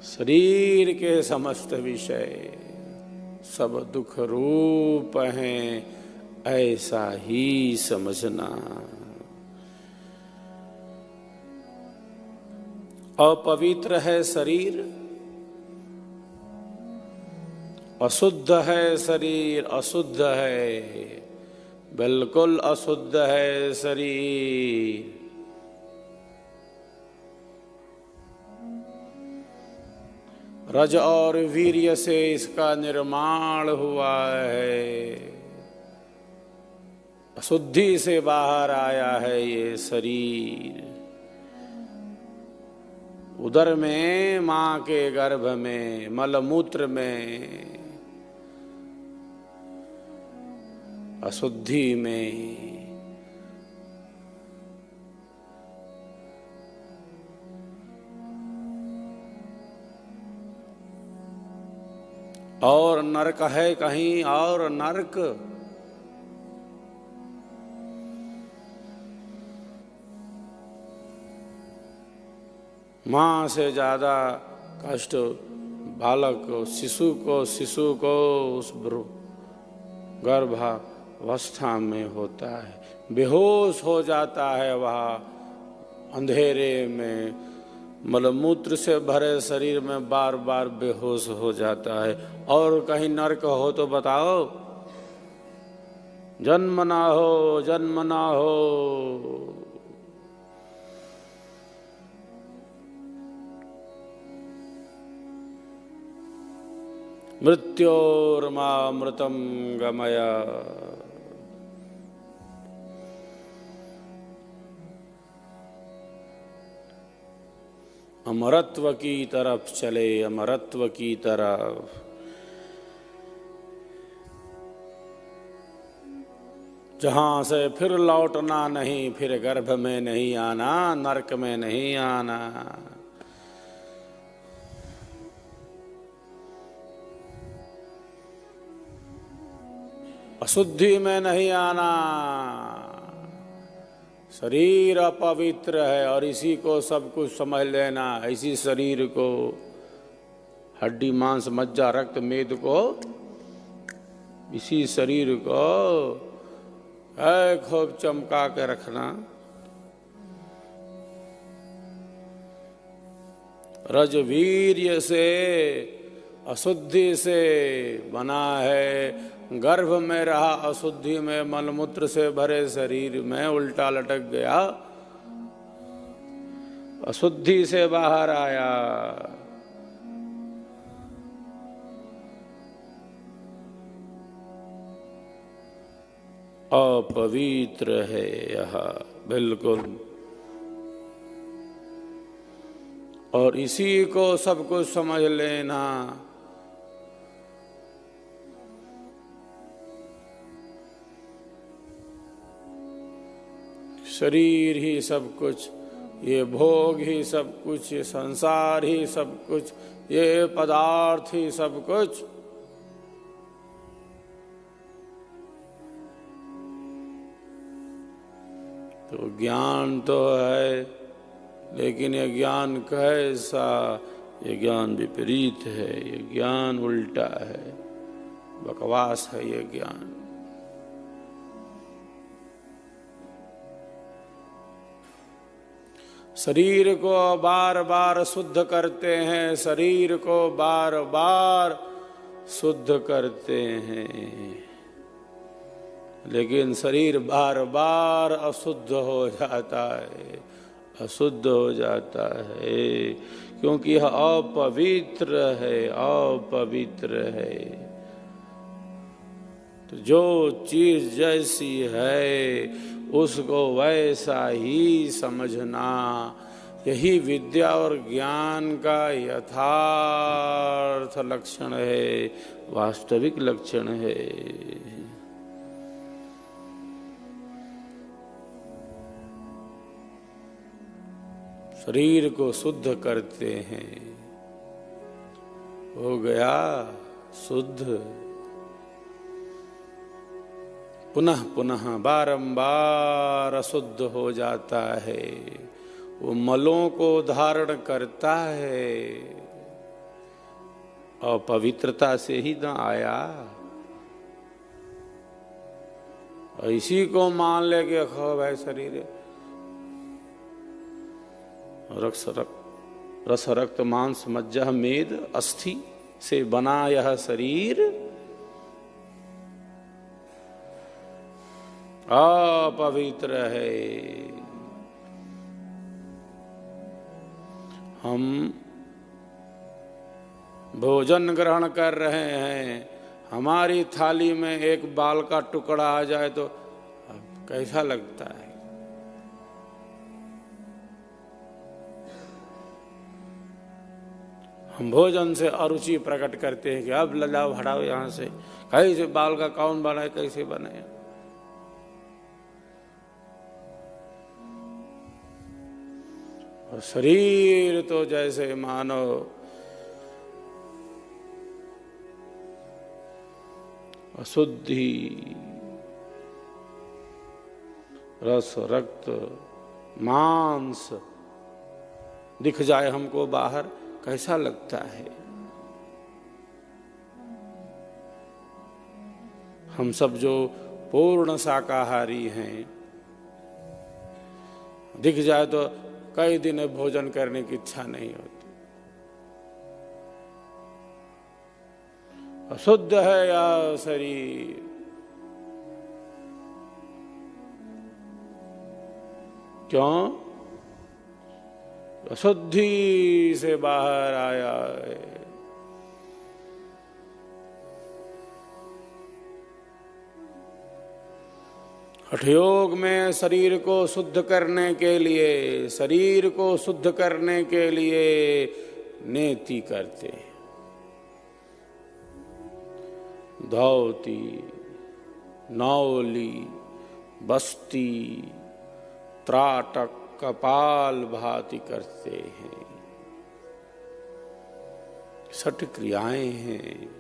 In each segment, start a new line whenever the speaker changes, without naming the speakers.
शरीर के समस्त विषय सब दुख रूप हैं, ऐसा ही समझना। अपवित्र है शरीर, अशुद्ध है शरीर, अशुद्ध है, बिल्कुल अशुद्ध है शरीर। रज और वीर्य से इसका निर्माण हुआ है, अशुद्धि से बाहर आया है ये शरीर। उदर में, मां के गर्भ में, मलमूत्र में, अशुद्धि में और नरक है कहीं और नरक। मां से ज्यादा कष्ट बालक को, शिशु को उस गर्भावस्था में होता है। बेहोश हो जाता है वह अंधेरे में, मलमूत्र से भरे शरीर में बार बार बेहोश हो जाता है। और कहीं नरक हो तो बताओ, जन्म ना हो, जन्म ना हो। मृत्योर्मामृतं गमय। अमरत्व की तरफ चले, अमरत्व की तरफ। जहां से फिर लौटना नहीं, फिर गर्भ में नहीं आना, नरक में नहीं आना। अशुद्धि में नहीं आना। शरीर अपवित्र है और इसी को सब कुछ समझ लेना। इसी शरीर को, हड्डी मांस मज्जा रक्त मेद को, इसी शरीर को खूब चमका के रखना। रजवीर्य से, अशुद्धि से बना है। गर्भ में रहा अशुद्धि में, मलमूत्र से भरे शरीर में उल्टा लटक गया, अशुद्धि से बाहर आया। अपवित्र है यह बिल्कुल। और इसी को सब कुछ समझ लेना। शरीर ही सब कुछ, ये भोग ही सब कुछ, ये संसार ही सब कुछ, ये पदार्थ ही सब कुछ। तो ज्ञान तो है, लेकिन ये ज्ञान कैसा? ये ज्ञान विपरीत है, ये ज्ञान उल्टा है, बकवास है ये ज्ञान। शरीर को बार बार शुद्ध करते हैं, शरीर को बार बार शुद्ध करते हैं, लेकिन शरीर बार बार अशुद्ध हो जाता है, अशुद्ध हो जाता है, क्योंकि यह अपवित्र है, अपवित्र है। तो जो चीज जैसी है उसको वैसा ही समझना, यही विद्या और ज्ञान का यथार्थ लक्षण है, वास्तविक लक्षण है। शरीर को शुद्ध करते हैं, हो गया शुद्ध। पुनः पुनः बारंबार अशुद्ध हो जाता है, वो मलों को धारण करता है। अपवित्रता से ही न आया। इसी को मान ले के खो भाई शरीर रस रक्त मांस मज्जा मेद अस्थि से बना यह शरीर अपवित्र है। हम भोजन ग्रहण कर रहे हैं, हमारी थाली में एक बाल का टुकड़ा आ जाए तो कैसा लगता है? हम भोजन से अरुचि प्रकट करते हैं कि अब लाओ हटाओ यहां से, कैसे बाल का कौन बनाए, कैसे बने। और शरीर तो जैसे मानो अशुद्धि, रस रक्त मांस दिख जाए हमको बाहर, कैसा लगता है? हम सब जो पूर्ण शाकाहारी हैं, दिख जाए तो कई दिन भोजन करने की इच्छा नहीं होती। अशुद्ध है यह शरीर, क्यों? अशुद्धि से बाहर आया है। हठयोग में शरीर को शुद्ध करने के लिए, शरीर को शुद्ध करने के लिए नेति करते हैं। धौती, नौली, बस्ती, त्राटक, कपाल भाती करते हैं। छठ क्रियाएं हैं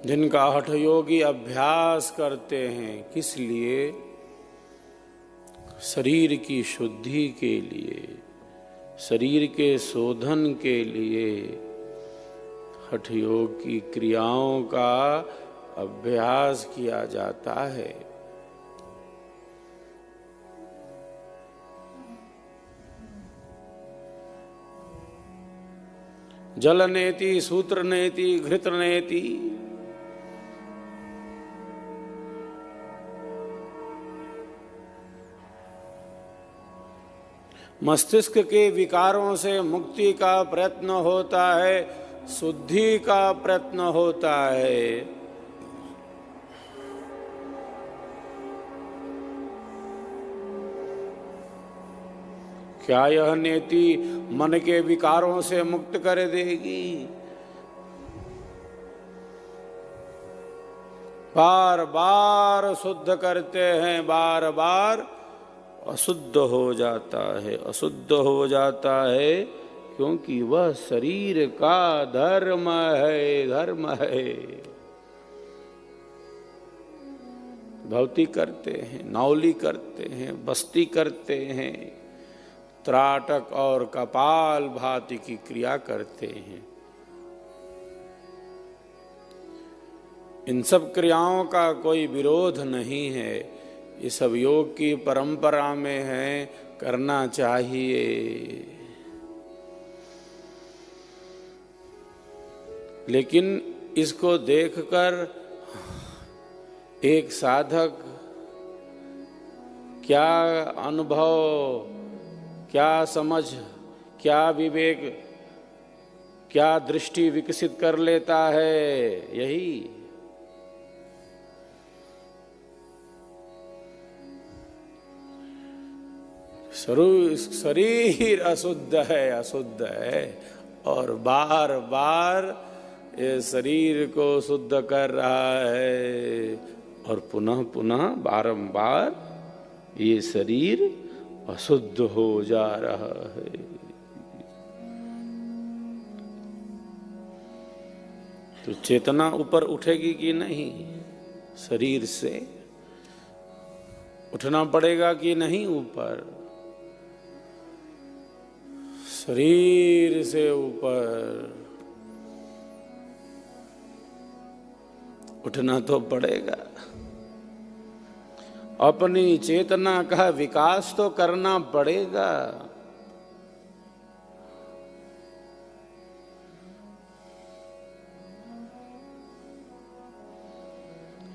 जिनका हठ योगी अभ्यास करते हैं। किस लिए? शरीर की शुद्धि के लिए, शरीर के शोधन के लिए हठ योग की क्रियाओं का अभ्यास किया जाता है। जल नेति, सूत्र नेति, घृत नेति, मस्तिष्क के विकारों से मुक्ति का प्रयत्न होता है, शुद्धि का प्रयत्न होता है। क्या यह नेति मन के विकारों से मुक्त कर देगी? बार बार शुद्ध करते हैं, बार बार अशुद्ध हो जाता है, अशुद्ध हो जाता है, क्योंकि वह शरीर का धर्म है, धर्म है। धौती करते हैं, नौली करते हैं, बस्ती करते हैं, त्राटक और कपाल भाती की क्रिया करते हैं। इन सब क्रियाओं का कोई विरोध नहीं है, ये सब योग की परंपरा में है, करना चाहिए। लेकिन इसको देखकर एक साधक क्या अनुभव, क्या समझ, क्या विवेक, क्या दृष्टि विकसित कर लेता है? यही शरीर अशुद्ध है, अशुद्ध है, और बार बार ये शरीर को शुद्ध कर रहा है, और पुनः पुनः बारंबार ये शरीर अशुद्ध हो जा रहा है। तो चेतना ऊपर उठेगी कि नहीं? शरीर से उठना पड़ेगा कि नहीं ऊपर? शरीर से ऊपर उठना तो पड़ेगा। अपनी चेतना का विकास तो करना पड़ेगा।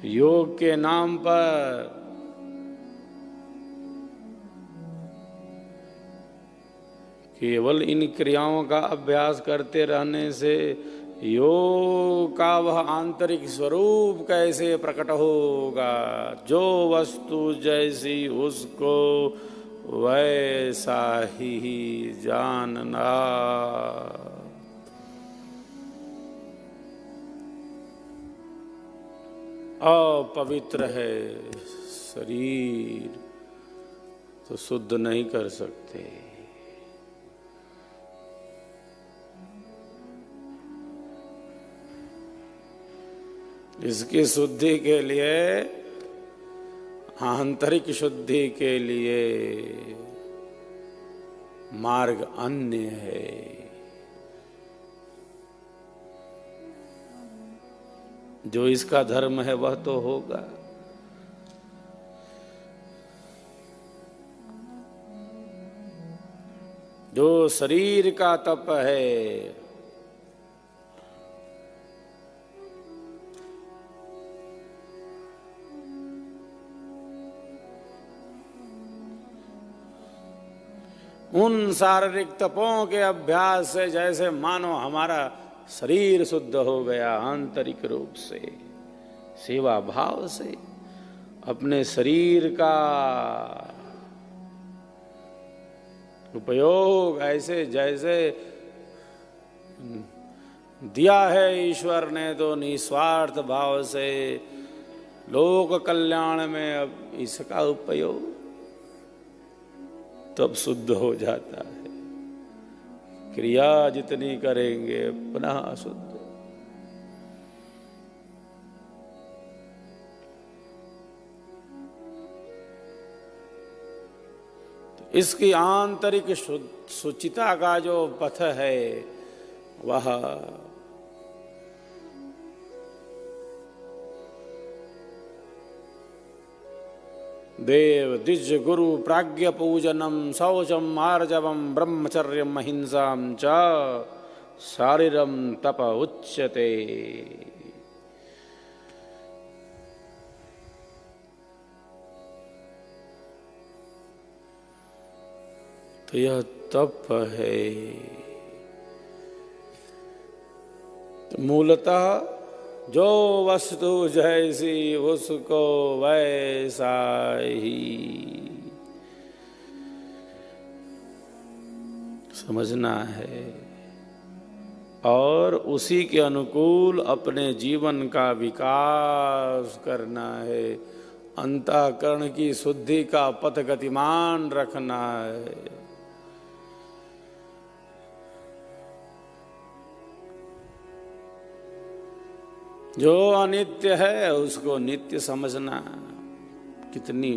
योग के नाम पर केवल इन क्रियाओं का अभ्यास करते रहने से योग का वह आंतरिक स्वरूप कैसे प्रकट होगा? जो वस्तु जैसी उसको वैसा ही जानना। अपवित्र है शरीर तो शुद्ध नहीं कर सकते। इसकी शुद्धि के लिए, आंतरिक शुद्धि के लिए मार्ग अन्य है। जो इसका धर्म है वह तो होगा। जो शरीर का तप है, उन शारीरिक तपों के अभ्यास से जैसे मानो हमारा शरीर शुद्ध हो गया आंतरिक रूप से, सेवा भाव से अपने शरीर का उपयोग ऐसे जैसे दिया है ईश्वर ने तो निस्वार्थ भाव से लोक कल्याण में अब इसका उपयोग तब शुद्ध हो जाता है। क्रिया जितनी करेंगे पुनः अशुद्ध। तो इसकी आंतरिक शुचिता का जो पथ है वह देव द्विज गुरु प्राज्ञ पूजनम शौचम आर्जवम ब्रह्मचर्यम अहिंसाम च शारीरम तप उच्यते। तो यह तप है। तो मूलतः जो वस्तु जैसी उसको वैसा ही समझना है और उसी के अनुकूल अपने जीवन का विकास करना है। अंतःकरण की शुद्धि का पथ गतिमान रखना है। जो अनित्य है उसको नित्य समझना कितनी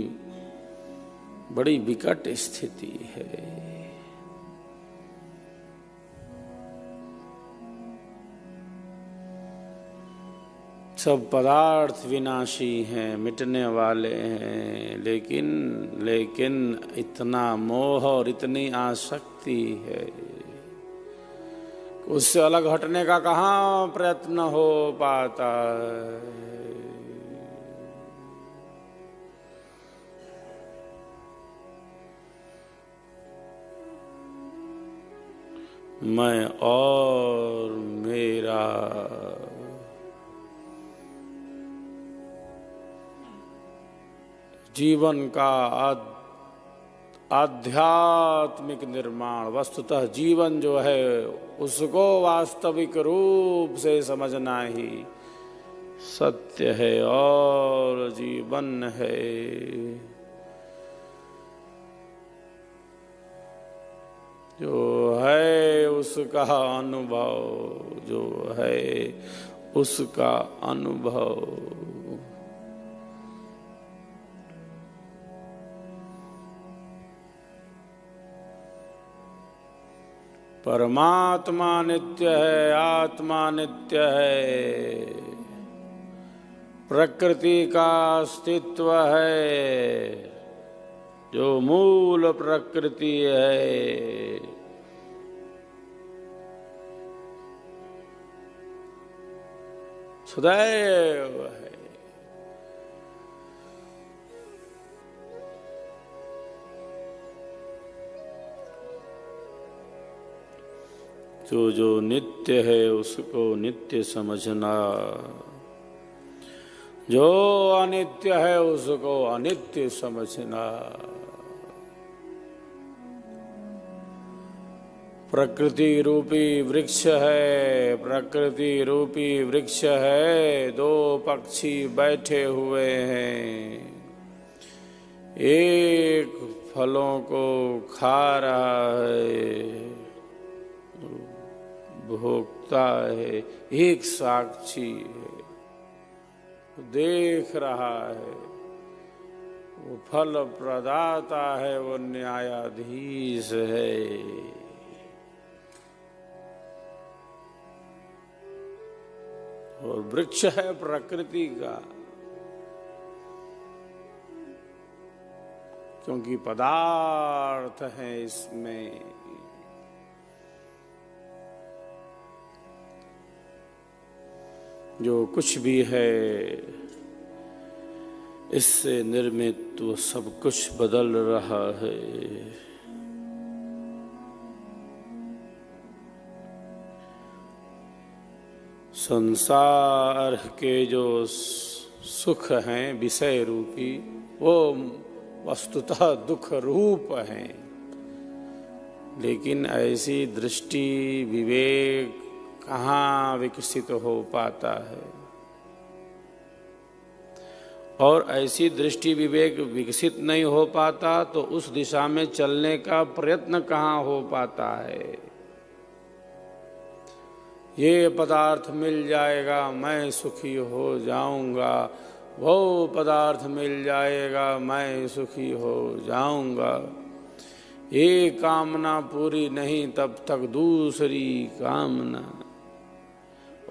बड़ी विकट स्थिति है। सब पदार्थ विनाशी हैं, मिटने वाले हैं, लेकिन इतना मोह और इतनी आसक्ति है, उससे अलग हटने का कहाँ प्रयत्न हो पाता है। मैं और मेरा जीवन का आध्यात्मिक निर्माण, वस्तुतः जीवन जो है उसको वास्तविक रूप से समझना ही सत्य है और जीवन है। जो है उसका अनुभव, जो है उसका अनुभव। परमात्मा नित्य है, आत्मा नित्य है, प्रकृति का अस्तित्व है, जो मूल प्रकृति है, सदैव है। जो नित्य है उसको नित्य समझना, जो अनित्य है उसको अनित्य समझना। प्रकृति रूपी वृक्ष है, प्रकृति रूपी वृक्ष है, दो पक्षी बैठे हुए हैं, एक फलों को खा रहा है, भोक्ता है, एक साक्षी है, देख रहा है, वो फल प्रदाता है, वो न्यायाधीश है। और वृक्ष है प्रकृति का, क्योंकि पदार्थ है इसमें। जो कुछ भी है इससे निर्मित वो सब कुछ बदल रहा है। संसार के जो सुख हैं विषय रूपी, वो वस्तुतः दुख रूप हैं, लेकिन ऐसी दृष्टि विवेक कहाँ विकसित हो पाता है। और ऐसी दृष्टि विवेक विकसित नहीं हो पाता तो उस दिशा में चलने का प्रयत्न कहाँ हो पाता है। ये पदार्थ मिल जाएगा मैं सुखी हो जाऊंगा, वो पदार्थ मिल जाएगा मैं सुखी हो जाऊंगा, ये कामना पूरी नहीं तब तक दूसरी कामना।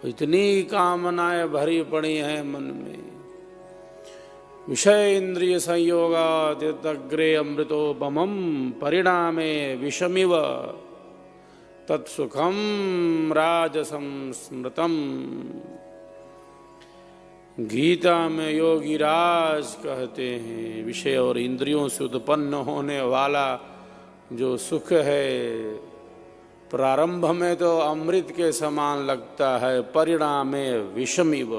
इतनी कामनाएं भरी पड़ी हैं मन में। विषय इंद्रिय संयोगादितग्रे अमृतोपमं परिणामे विषमिव तत्सुखम राजसं स्मृतम। गीता में योगी राज कहते हैं, विषय और इंद्रियों से उत्पन्न होने वाला जो सुख है प्रारंभ में तो अमृत के समान लगता है, परिणामे विषमिव।